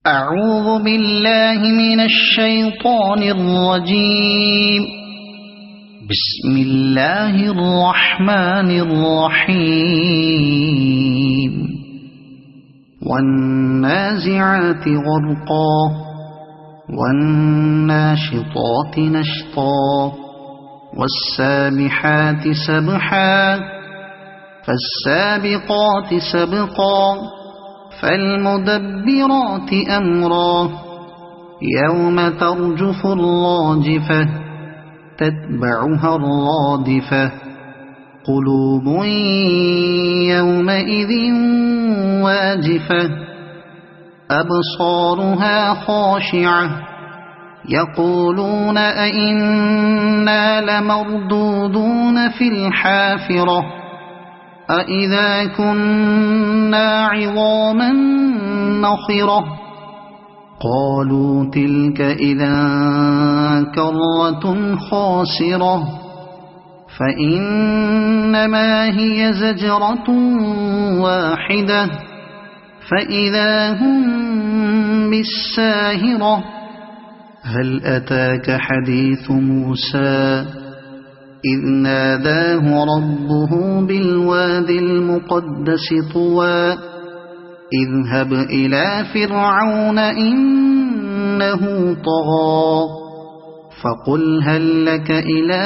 أعوذ بالله من الشيطان الرجيم. بسم الله الرحمن الرحيم. والنازعات غرقا والناشطات نشطا والسابحات سبحا فالسابقات سبقا فالمدبرات أمرا يوم ترجف الراجفة تتبعها الرادفة قلوب يومئذ واجفة أبصارها خاشعة يقولون أئنا لمردودون في الحافرة أإذا كنا عظاما نخرة قالوا تلك إذا كرة خاسرة فإنما هي زجرة واحدة فإذا هم بالساهرة هل أتاك حديث موسى إذ ناداه ربه بالوادي المقدس طوى اذهب إلى فرعون إنه طغى فقل هل لك إلى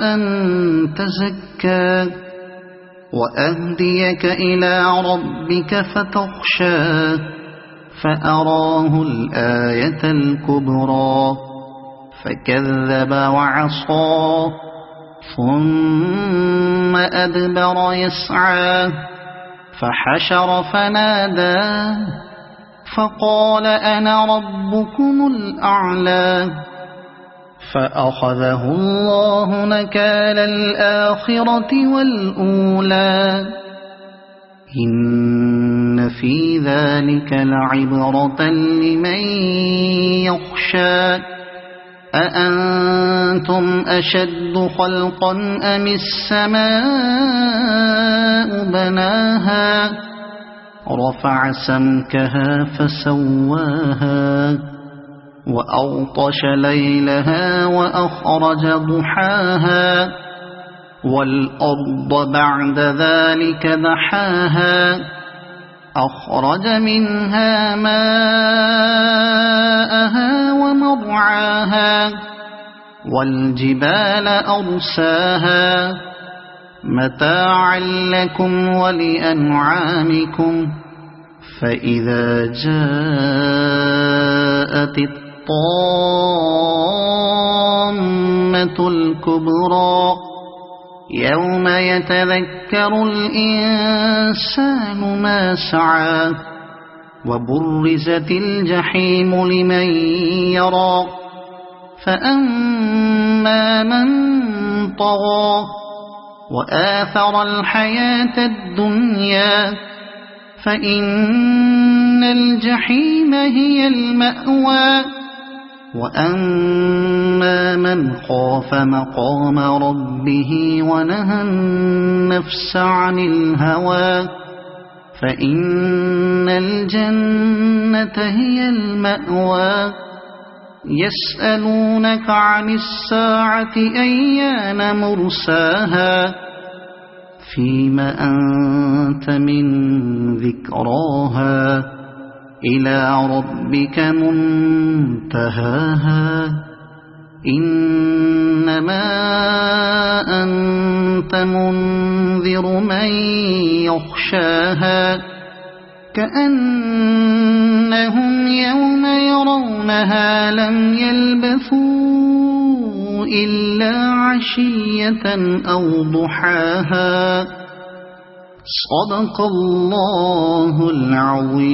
أن تزكى وأهديك إلى ربك فتخشى فأراه الآية الكبرى فكذب وعصى ثم أدبر يسعى فحشر فنادى فقال أنا ربكم الأعلى فأخذه الله نكال الآخرة والأولى إن في ذلك لعبرة لمن يخشى أأنتم أشد خلقا أم السماء بناها رفع سمكها فسواها وأغطش ليلها وأخرج ضحاها والأرض بعد ذلك دحاها أخرج منها ماءها ومرعاها والجبال أرساها متاعا لكم ولأنعامكم فإذا جاءت الطامة الكبرى يوم يتذكر الإنسان ما سعى وبرزت الجحيم لمن يرى فأما من طغى وآثر الحياة الدنيا فإن الجحيم هي المأوى وأما من خاف مقام ربه ونهى النفس عن الهوى فإن الجنة هي المأوى يسألونك عن الساعة أيان مرساها فيم أنت من ذكراها إلى ربك منتهاها إنما أنت منذر من يخشاها كأنهم يوم يرونها لم يلبثوا إلا عشية أو ضحاها صدق الله العظيم.